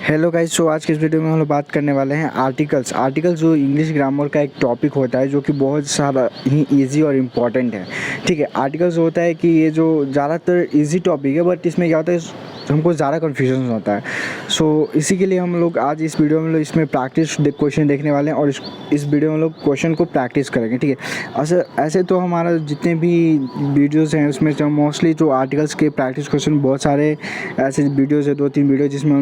Hello guys, सो आज के इस वीडियो में हम लोग बात करने वाले हैं आर्टिकल्स जो इंग्लिश ग्रामर का एक टॉपिक होता है जो कि बहुत सारा ही इजी और इम्पॉर्टेंट है। ठीक है, आर्टिकल्स होता है कि ये जो ज़्यादातर इजी टॉपिक है, बट इसमें क्या होता है हमको ज़्यादा कन्फ्यूजन होता है। सो इसी के लिए हम लोग आज इस वीडियो में इसमें प्रैक्टिस क्वेश्चन देखने वाले हैं और इस वीडियो में हम लोग क्वेश्चन को प्रैक्टिस करेंगे। ठीक है, ऐसे तो हमारा जितने भी वीडियोस हैं उसमें जो मोस्टली जो आर्टिकल्स के प्रैक्टिस क्वेश्चन बहुत सारे ऐसे वीडियोस है, 2-3 वीडियो जिसमें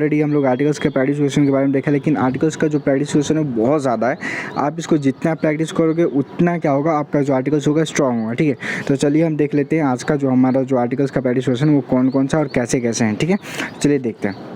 हम लोग आर्टिकल्स के प्रैक्टिस क्वेश्चन के बारे में देखा। लेकिन आर्टिकल्स का जो प्रैक्टिस क्वेश्चन है बहुत ज़्यादा है। आप इसको जितना प्रैक्टिस करोगे उतना क्या होगा, आपका जो आर्टिकल्स होगा स्ट्रॉन्ग होगा। ठीक है, तो चलिए हम देख लेते हैं आज का जो हमारा जो आर्टिकल्स का प्रैक्टिस क्वेश्चन वो कौन कौन सा और कैसे कैसे हैं। ठीक है, चलिए देखते हैं।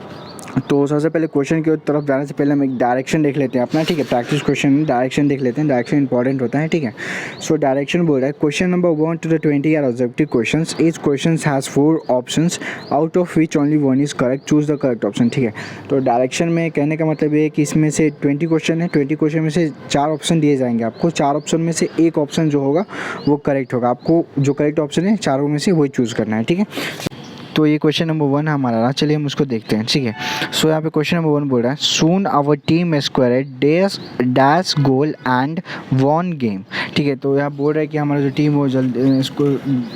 तो सबसे पहले क्वेश्चन की तरफ जाने से पहले हम एक डायरेक्शन देख लेते हैं अपना। ठीक है, प्रैक्टिस क्वेश्चन में डायरेक्शन देख लेते हैं, डायरेक्शन इंपॉर्टेंट होता है। ठीक है, सो डायरेक्शन बोल रहा है question number 1 to the 20 are objective questions. Each question has 4 options out of which only 1 is correct, choose the correct option. ठीक है, तो डायरेक्शन में कहने का मतलब ये है कि इसमें से 20 क्वेश्चन है, 20 क्वेश्चन में से 4 ऑप्शन दिए जाएंगे आपको। 4 ऑप्शन में से एक ऑप्शन जो होगा वो करेक्ट होगा। आपको जो करेक्ट ऑप्शन है चारों में से वही चूज़ करना है। ठीक है, तो ये क्वेश्चन नंबर 1 है हमारा। चलिए हम उसको देखते हैं। ठीक है, सो यहाँ पे क्वेश्चन नंबर 1 बोल रहा है soon our team squared dash goal and won game. ठीक है, तो यहाँ बोल रहा है कि हमारा जो टीम वो जल्दी इसको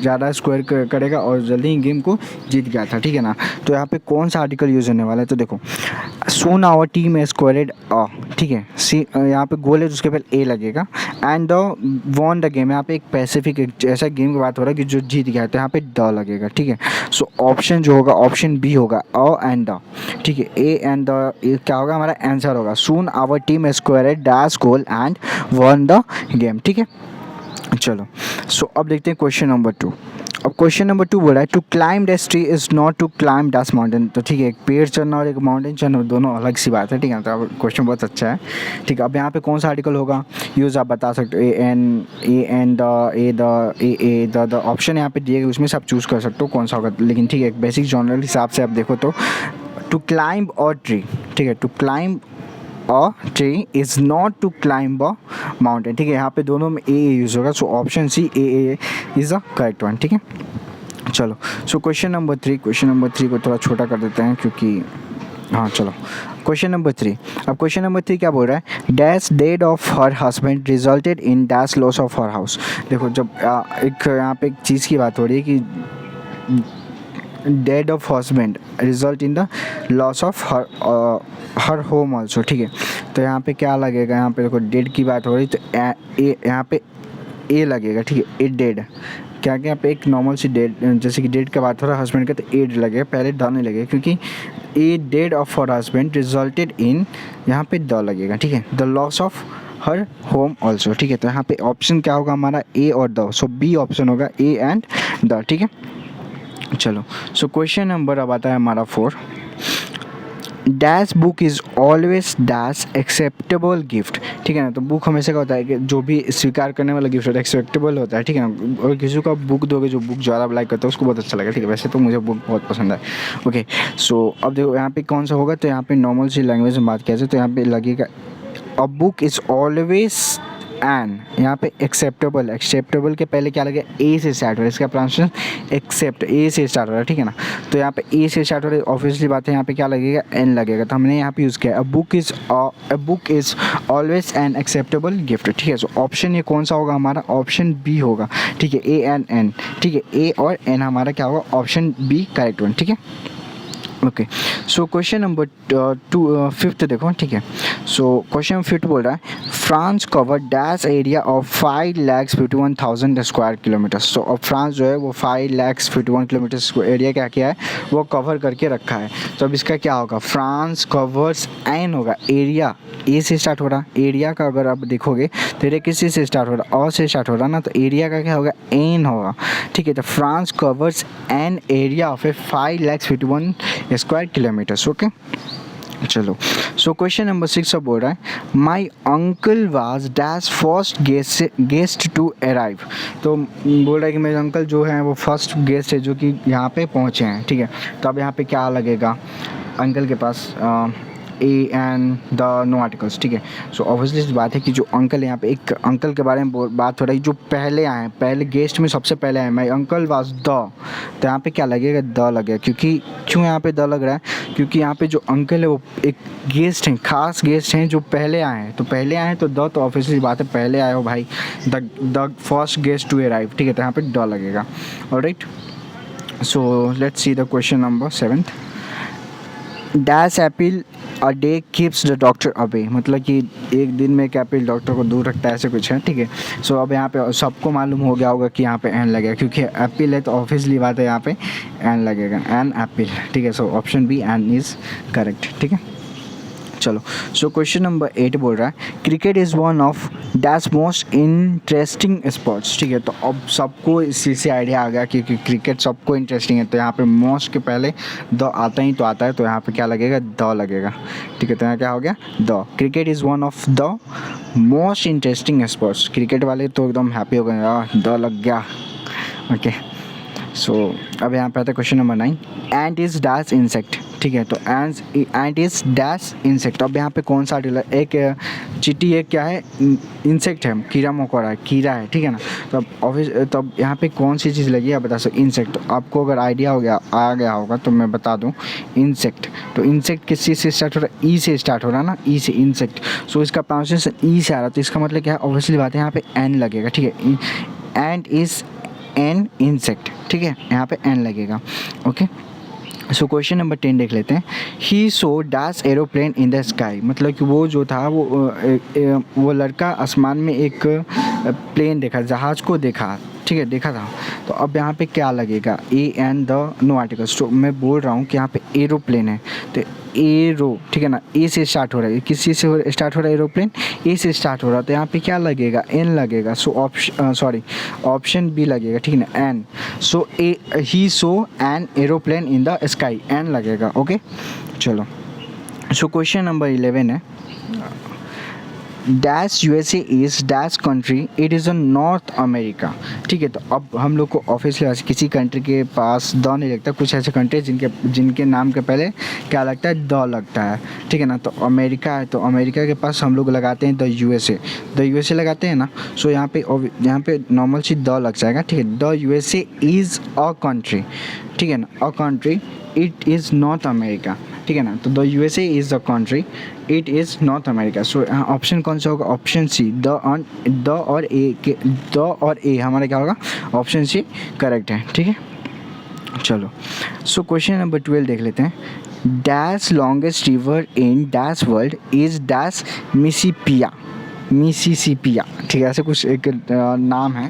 ज़्यादा स्क्वायर करेगा और जल्दी ही गेम को जीत गया था। ठीक है ना, तो यहाँ पे कौन सा आर्टिकल यूज़ होने वाला है, तो देखो सून आवर टीम स्क्वायर्ड अ। ठीक है, सी यहाँ पे गोल है तो उसके पहले ए लगेगा and the von the game. यहाँ पे एक पैसिफिक एक ऐसा गेम की बात हो रहा है कि जो जीत गया है, तो यहाँ पे द लगेगा। ठीक है, सो ऑप्शन जो होगा ऑप्शन बी होगा अ एंड द। ठीक है, ए एंड द क्या होगा हमारा आंसर होगा soon our team squared dash goal and won the game. ठीक है, चलो सो अब देखते हैं क्वेश्चन नंबर 2। अब क्वेश्चन नंबर 2 बोल रहा है to climb that tree is not to climb that mountain. तो ठीक है, एक पेड़ चढ़ना और एक माउंटेन चढ़ना दोनों अलग सी बात है। ठीक है, तो अब क्वेश्चन बहुत अच्छा है। ठीक है, अब यहाँ पे कौन सा आर्टिकल होगा यूज़ आप बता सकते हो। द ऑप्शन यहाँ पे दिए गए उसमें से आप चूज़ कर सकते हो कौन सा होगा। लेकिन ठीक है, एक बेसिक जनरल हिसाब से आप देखो तो टू क्लाइंब और ट्री। ठीक है, to climb a tree is not to climb a mountain. ठीक है, यहाँ पे दोनों में ए यूज़ होगा, so option C a is the correct one. ठीक है, चलो सो क्वेश्चन नंबर 3 को थोड़ा छोटा कर देते हैं क्योंकि हाँ चलो क्वेश्चन नंबर 3। अब क्वेश्चन नंबर 3 क्या बोल रहा है dash dead of her husband resulted in dash loss of her house. देखो जब एक यहाँ पे एक चीज़ की बात हो रही है कि dead of husband result in the loss of her home also. ठीक है, तो यहाँ पे क्या लगेगा, यहाँ पे देखो डेड की बात हो रही तो यहाँ पे ए लगेगा। ठीक है, ए डेड क्या क्या यहाँ पे एक नॉर्मल सी डेड, जैसे कि डेड का बात हो रहा है हस्बैंड का तो ए लगेगा, पहले द नहीं लगेगा क्योंकि a dead of her husband resulted in, यहाँ पे द लगेगा। ठीक है, the loss of her home also. ठीक है, तो यहाँ पे ऑप्शन क्या होगा हमारा ए और द, सो बी ऑप्शन होगा ए एंड द। ठीक है, चलो सो क्वेश्चन नंबर अब आता है हमारा 4। Dash book is always dash acceptable gift. ठीक है ना, तो बुक हमेशा क्या होता है कि जो भी स्वीकार करने वाला गिफ्ट होता है एक्सेप्टेबल होता है। ठीक है ना, और किसी को आप बुक दोगे जो बुक ज़्यादा लाइक करता है उसको बहुत अच्छा लगेगा। ठीक है, वैसे तो मुझे बुक बहुत पसंद है। ओके, सो अब देखो यहाँ पे कौन सा होगा, तो यहाँ पे नॉर्मल सी लैंग्वेज में बात किया जाए तो यहाँ पे लगेगा a book is always an. यहाँ पे एक्सेप्टेबल के पहले क्या लगेगा ए से स्टार्ट हो रहा है, इसका प्रोनाउंसिएशन एक्सेप्ट ए से स्टार्ट हो रहा है। ठीक है ना, तो यहाँ पे ए से स्टार्ट हो रहा है, ऑब्वियसली बात है यहाँ पे क्या लगेगा एन लगेगा, तो हमने यहाँ पे यूज़ किया a book is always an acceptable gift. ठीक है, सो ऑप्शन ये कौन सा होगा हमारा ऑप्शन बी होगा। ठीक है, ए एन एन। ठीक है, ए और एन हमारा क्या होगा ऑप्शन बी करेक्ट वन। ठीक है, ओके, सो क्वेश्चन नंबर 5 देखो। ठीक है, सो क्वेश्चन 5 बोल रहा है France cover dash area of 5,51,000 square kilometre. So अब फ्रांस जो है वो 5,51 किलोमीटर एरिया क्या किया है वो कवर करके रखा है। तो अब इसका क्या होगा फ्रांस कवर्स एन होगा, एरिया ए से स्टार्ट हो रहा, एरिया का अगर आप देखोगे तो एरिया किसी से स्टार्ट हो रहा अ से स्टार्ट हो रहा ना, तो एरिया का क्या होगा एन होगा। ठीक है, तो France covers an area of a 5,51 square kilometres. Okay, चलो सो क्वेश्चन नंबर 6 अब बोल रहा है my uncle was dash first guest to arrive. तो बोल रहा है कि मेरे अंकल जो है वो फर्स्ट गेस्ट है जो कि यहाँ पे पहुँचे हैं। ठीक है, तो अब यहाँ पे क्या लगेगा अंकल के पास a and the no articles. ठीक है, सो ऑब्वियसली इस बात है कि जो अंकल है यहाँ पे एक अंकल के बारे में बात हो रही है जो पहले आए हैं, पहले गेस्ट में सबसे पहले आए माई अंकल वाज द, तो यहाँ पे क्या लगेगा द लगेगा। क्यों यहाँ पे द लग रहा है क्योंकि यहाँ पे जो अंकल है वो एक गेस्ट हैं, खास गेस्ट हैं जो पहले आए हैं, तो पहले आए हैं तो द, तो ऑब्वियसली बात है पहले आए हो भाई, the first guest to arrive, ठीक है, तो यहाँ पे द लगेगा। Alright, so let's see the question number 7th। Dash apple a day keeps the doctor away, मतलब कि एक दिन में एक एपिल डॉक्टर को दूर रखता है, ऐसे कुछ है, ठीक है। सो अब यहाँ पे सबको मालूम हो गया होगा कि यहाँ पे एन लगेगा, क्योंकि एपिल है तो ऑब्वियसली बात है यहाँ पे एन लगेगा, एन एपिल, ठीक है। So option B an is correct, ठीक है। चलो, सो क्वेश्चन नंबर 8 बोल रहा है cricket is one of dash most interesting sports, ठीक है। तो अब सबको इसी से आइडिया आ गया कि क्रिकेट सबको इंटरेस्टिंग है, तो यहाँ पे मोस्ट के पहले द आता ही तो आता है, तो यहाँ पे क्या लगेगा, द लगेगा, ठीक है। तो यहाँ क्या हो गया, the. Cricket is one of the most interesting sports, cricket वाले तो एकदम हैप्पी हो गए, द लग गया, ओके। सो अब यहाँ पे आता है question number 9। Ant is dash insect, ठीक है। तो एंट इज़ डैश इंसेक्ट। अब यहाँ पे कौन सा आर्टिकल है, एक चींटी, एक क्या है, इंसेक्ट है, कीड़ा मकोड़ा है, कीड़ा है, ठीक है ना। तो अब यहाँ पे कौन सी चीज़ लगी है बता सकते, इंसेक्ट। तो आपको अगर आइडिया आ गया होगा तो मैं बता दूँ, इंसेक्ट। तो इंसेक्ट किस चीज़ से स्टार्ट हो रहा है, ई से स्टार्ट हो रहा है ना, ई से, इंसेक्ट। सो इसका प्रोनाउंसिएशन ई से आ रहा है, तो इसका मतलब क्या है, ऑब्वियसली बात है यहाँ पे एन लगेगा, ठीक है। एंट इज़ एन इंसेक्ट, ठीक है, यहाँ पे एन लगेगा, ओके। सो क्वेश्चन नंबर 10 देख लेते हैं। He saw dash aeroplane in the sky, मतलब कि वो जो था वो लड़का आसमान में एक प्लेन देखा, जहाज़ को देखा, ठीक है, देखा था। तो अब यहाँ पे क्या लगेगा, A N the no articles. तो मैं बोल रहा हूँ कि यहाँ पे एरोप्लेन है, तो एरो, ठीक है ना, ए से स्टार्ट हो रहा है, किस चीज़ से स्टार्ट हो रहा है, एरोप्लेन ए से स्टार्ट हो रहा है, तो यहाँ पे क्या लगेगा, एन लगेगा। सो ऑप्शन बी लगेगा, ठीक है ना, an. So he saw an aeroplane in the sky, an लगेगा, ओके। चलो, सो क्वेश्चन नंबर 11 है dash USA is dash country, it is a North America, ठीक है। तो अब हम लोग को ऑफिशियली किसी कंट्री के पास द नहीं लगता, कुछ ऐसे कंट्री जिनके नाम के पहले क्या लगता है, द लगता है, ठीक है ना। तो अमेरिका है, तो अमेरिका के पास हम लोग लगाते हैं द यूएसए लगाते हैं ना। सो यहाँ पे नॉर्मल सी द लग जाएगा, ठीक है। The USA is a country, ठीक है ना, a country, it is north America, ठीक है ना। तो the USA is the country, it is north America. So option कौन सा होगा, ऑप्शन सी, द और ए हमारा क्या होगा, ऑप्शन सी करेक्ट है, ठीक है। चलो, सो क्वेश्चन नंबर 12 देख लेते हैं। Dash longest river in dash world is dash Mississippi, ठीक है, ऐसे कुछ एक नाम है,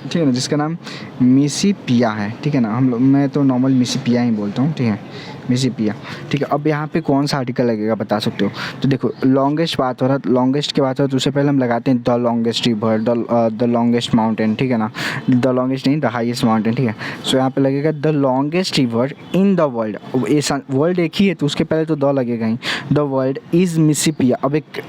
ठीक है ना, जिसका नाम मिसिसिपिया है, ठीक है ना। मैं तो नॉर्मल मिसिसिपिया ही बोलता हूँ, ठीक है, मिसिसिपिया, ठीक है। अब यहाँ पे कौन सा आर्टिकल लगेगा बता सकते हो, तो देखो लॉन्गेस्ट बात हो रहा है, लॉन्गेस्ट की बात हो रहा है, तो उससे पहले हम लगाते हैं the longest river, the longest mountain, ठीक है ना, द लॉन्गेस्ट नहीं, द हाईएस्ट माउंटेन, ठीक है। सो यहाँ पे लगेगा the longest river in the world, world एक ही है तो उसके पहले तो द लगेगा ही, द वर्ल्ड इज़ मिसिसिपिया। अब एक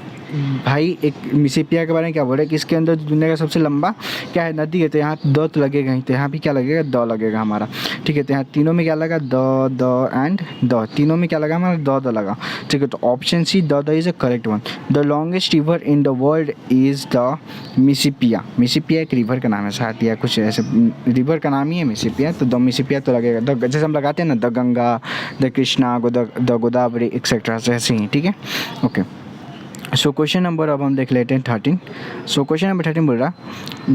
मिसिसिपिया के बारे में क्या बोल रहे हैं कि इसके अंदर दुनिया का सबसे लंबा क्या है, नदी है, तो यहाँ द तो लगेगा ही, तो यहाँ भी क्या लगेगा, द लगेगा हमारा, ठीक है। तो यहाँ तीनों में क्या लगा, द एंड द, तीनों में क्या लगा हमारा, द लगा, ठीक है। तो option C the is a correct one. The longest river in the world is the Mississippi एक रिवर का नाम है शायद, या कुछ ऐसे रिवर का नाम ही है मिसिसिपिया, तो द मिसिसिपिया तो लगेगा, जैसे हम लगाते हैं ना the Ganga, the Krishna, the Godavari etcetera, ऐसे ही, ठीक है, ओके। सो क्वेश्चन नंबर अब हम देख लेते हैं 13। सो क्वेश्चन नंबर 13 बोल रहा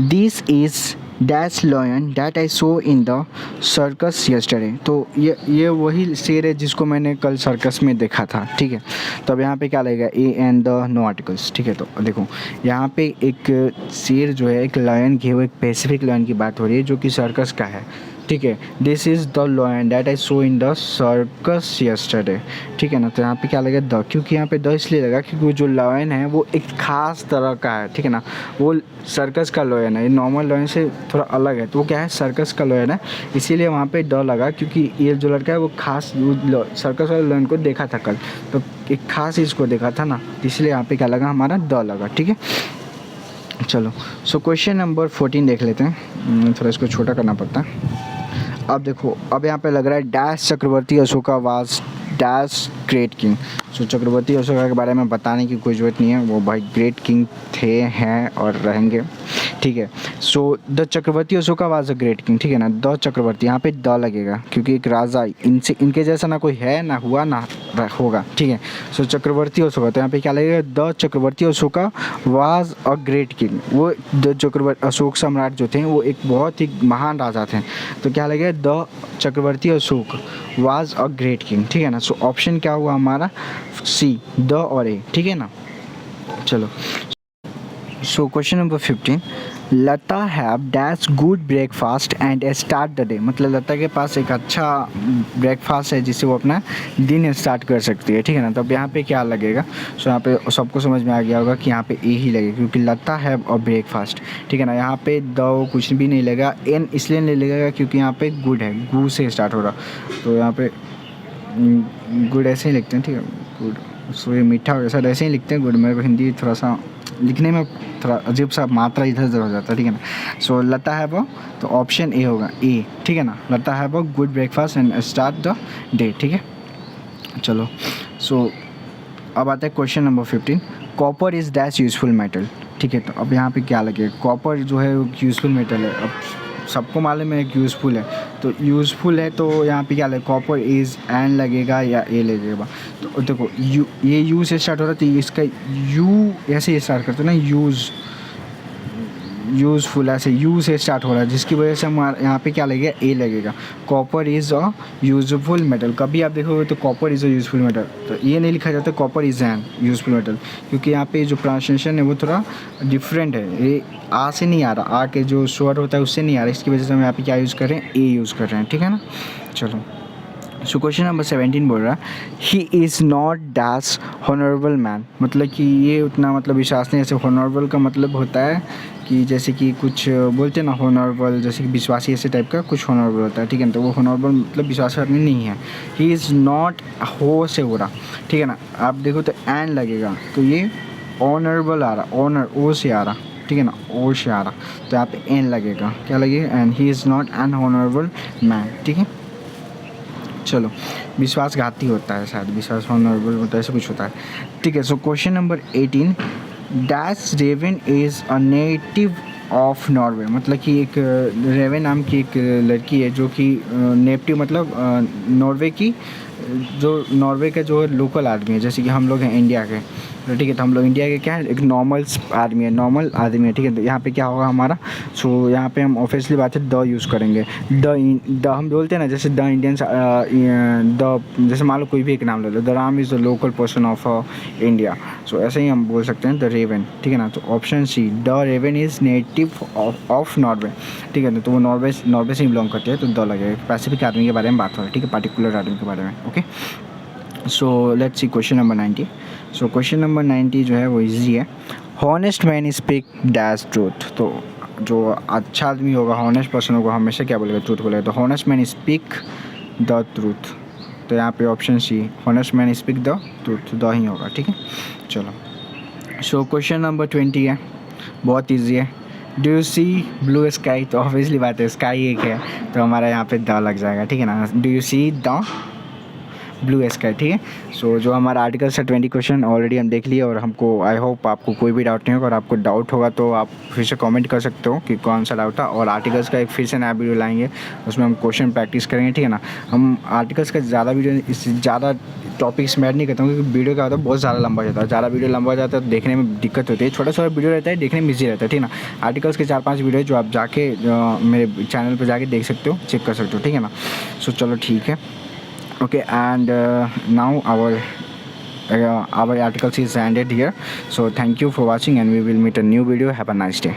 this is dash lion that I so in the circus yesterday. तो ये वही शेर है जिसको मैंने कल सर्कस में देखा था, ठीक है। तो अब यहाँ पे क्या लगेगा, a and the no articles, ठीक है। तो देखो यहाँ पे एक शेर जो है, एक लॉयन की, वो एक पैसिफिक लॉयन की बात हो रही है जो कि सर्कस का है, ठीक है। This is the lion that I so in the circus yesterday, ठीक है ना। तो यहाँ पे क्या लगेगा, द, क्योंकि यहाँ पे द इसलिए लगा क्योंकि वो जो लॉयन है वो एक खास तरह का है, ठीक है ना। वो सर्कस का लॉयन है, ये नॉर्मल लॉयन से थोड़ा अलग है, तो वो क्या है, सर्कस का लॉयन है, इसीलिए वहाँ पे द लगा, क्योंकि ये जो लड़का है वो खास सर्कस वाले लॉयन को देखा था कल, तो एक खास इसको देखा था ना, इसलिए यहाँ पे क्या लगा, हमारा द लगा, ठीक है। चलो, सो क्वेश्चन नंबर 14 देख लेते हैं, थोड़ा इसको छोटा करना पड़ता है। अब देखो, अब यहाँ पे लग रहा है dash Chakravarti Ashoka was dash great king. So Chakravarti Ashoka के बारे में बताने की कोई ज़रूरत नहीं है, वो भाई ग्रेट किंग थे, हैं और रहेंगे, ठीक है। So the Chakravarti Ashoka was a great king, ठीक है ना। द चक्रवर्ती यहाँ पे द लगेगा क्योंकि एक राजा इनसे इनके जैसा ना कोई है, ना हुआ, ना होगा, ठीक है। सो चक्रवर्ती अशोका, तो यहाँ पे क्या लगेगा, the Chakravarti Ashoka was a great king. वो द चक्रवर्ती अशोक सम्राट जो थे वो एक बहुत ही महान राजा थे, तो क्या लगेगा, the Chakravarti Ashok was a great king, ठीक है ना। सो ऑप्शन क्या हुआ हमारा, सी, द और ए, ठीक है ना। चलो, so question number 15, Lata have dash good breakfast and start the day, मतलब लता के पास एक अच्छा ब्रेकफास्ट है जिससे वो अपना दिन स्टार्ट कर सकती है, ठीक है ना। तो अब यहाँ पे क्या लगेगा, सो यहाँ पे सबको समझ में आ गया होगा कि यहाँ पे ए ही लगेगा क्योंकि लता हैव और ब्रेकफास्ट, ठीक है ना। यहाँ पे द कुछ भी नहीं लगेगा, एन इसलिए नहीं लगेगा क्योंकि यहाँ पे गुड है, गू से स्टार्ट हो रहा, तो यहाँ पे गुड ऐसे ही लिखते हैं, ठीक है, गुड। सो ये मीठा हो सर ऐसे ही लिखते हैं गुड, मेरे को हिंदी थोड़ा सा लिखने में थोड़ा अजीब सा मात्रा इधर उधर हो जाता है, ठीक है ना। सो लता है वो, तो ऑप्शन ए होगा, ए, ठीक है ना। लता है वो good breakfast and start the day, ठीक है। चलो, सो अब आता है question number 15, copper is dash useful metal, ठीक है। तो अब यहाँ पे क्या लगेगा, कॉपर जो है यूजफुल मेटल है, अब सबको मालूम है कि यूज़फुल है, तो यूज़फुल है तो यहाँ पे क्या लगेगा, कॉपर इज़ एन लगेगा या ए लगेगा। तो देखो यू, ये यू से स्टार्ट हो रहा है तो इसका यू ऐसे स्टार्ट करते हैं ना, यूज़फुल ऐसे यू से स्टार्ट हो रहा है, जिसकी वजह से हमारे यहाँ पे क्या लगेगा, ए लगेगा। Copper is a useful metal, कभी आप देखोगे तो copper is a useful metal, तो ये नहीं लिखा जाता copper is an useful metal, क्योंकि यहाँ पे जो प्रोनाउंसिएशन है वो थोड़ा डिफरेंट है, ये आ से नहीं आ रहा, आ के जो स्वर होता है उससे नहीं आ रहा, इसकी वजह से हम यहाँ पे क्या यूज़ कर रहे हैं, ए यूज़ कर रहे हैं, ठीक है ना। चलो, सो क्वेश्चन नंबर 17 बोल रहा है, ही is not dash honourable man, मतलब कि ये उतना मतलब विश्वास नहीं, ऐसे हॉनरेबल का मतलब होता है कि जैसे कि कुछ बोलते हैं ना हॉनरेबल, जैसे कि विश्वासी ऐसे टाइप का कुछ हॉनरेबल होता है, ठीक है। तो वो हॉनरेबल मतलब विश्वास करने नहीं है। ही इज़ नॉट, हो से हो रहा, ठीक है ना। आप देखो तो एन लगेगा, तो ये ऑनरेबल आ रहा, ऑनर ओ से आ रहा, ठीक है ना, ओ से आ रहा, तो यहाँ पे एन लगेगा, क्या लगेगा, an, he is not an honourable man, ठीक है। चलो, विश्वासघाती होता है शायद, विश्वास हॉनरेबल होता है, ऐसा कुछ होता है, ठीक है। So question number 18, dash Raven is a native of Norway, मतलब कि एक रेवन नाम की एक लड़की है जो कि नेटिव मतलब नॉर्वे की, जो नॉर्वे का जो लोकल आदमी है, जैसे कि हम लोग हैं इंडिया के, तो ठीक है। तो हम लोग इंडिया के क्या है, एक नॉर्मल आदमी है, नॉर्मल आदमी है, ठीक है। तो यहाँ पे क्या होगा हमारा, सो यहाँ पे हम ऑब्वियसली बात है द यूज़ करेंगे, द हम बोलते हैं ना, जैसे द इंडियंस, द जैसे मान लो कोई भी एक नाम ले लो, the Ram is the local person of India, so ऐसे ही हम बोल सकते हैं द रेवन, ठीक है ना। तो option C, the raven is native of Norway, ठीक है। तो वो नॉर्वे से ही बिलोंग करते हैं, तो द लगेगा। पैसिफिक आदमी के बारे में बात हो रही है, ठीक है, पर्टिकुलर आदमी के बारे में, okay. So let's C question number 90। So question number 90 जो है वो इजी है, honest man speak dash truth, तो जो अच्छा आदमी होगा, हॉनेस्ट पर्सन होगा, हमेशा क्या बोलेगा, ट्रूथ बोलेगा, तो honest man speak the truth, तो यहाँ पे option C, honest man speak the truth, द ही होगा, ठीक है। चलो, सो क्वेश्चन नंबर 20 है, बहुत ईजी है, do you see blue sky, तो ऑब्वियसली बात है स्काई एक है, तो हमारा यहाँ पे द लग जाएगा, ठीक है ना। Do you see the blue sky, ठीक है। सो जो हमारा आर्टिकल से 20 क्वेश्चन ऑलरेडी हम देख लिए, और हमको आई होप आपको कोई भी डाउट नहीं होगा, और आपको डाउट होगा तो आप फिर से कमेंट कर सकते हो कि कौन सा डाउट था, और आर्टिकल्स का एक फिर से नया वीडियो लाएंगे, उसमें हम क्वेश्चन प्रैक्टिस करेंगे, ठीक है ना। हम आर्टिकल्स का ज़्यादा वीडियो, इससे ज़्यादा टॉपिक्स में ऐड नहीं करता हूँ क्योंकि वीडियो क्या होता है बहुत ज़्यादा लंबा हो जाता है, ज़्यादा वीडियो लंबा हो जाता है तो देखने में दिक्कत होती है, छोटा छोटा वीडियो रहता है देखने में ईजी रहता है, ठीक है ना। आर्टिकल्स के 4-5 वीडियो जो आप जाके मेरे चैनल पर जाके देख सकते हो, चेक कर सकते हो, ठीक है ना। सो चलो ठीक है, okay, and now our article is ended here, so thank you for watching and we will meet a new video. Have a nice day.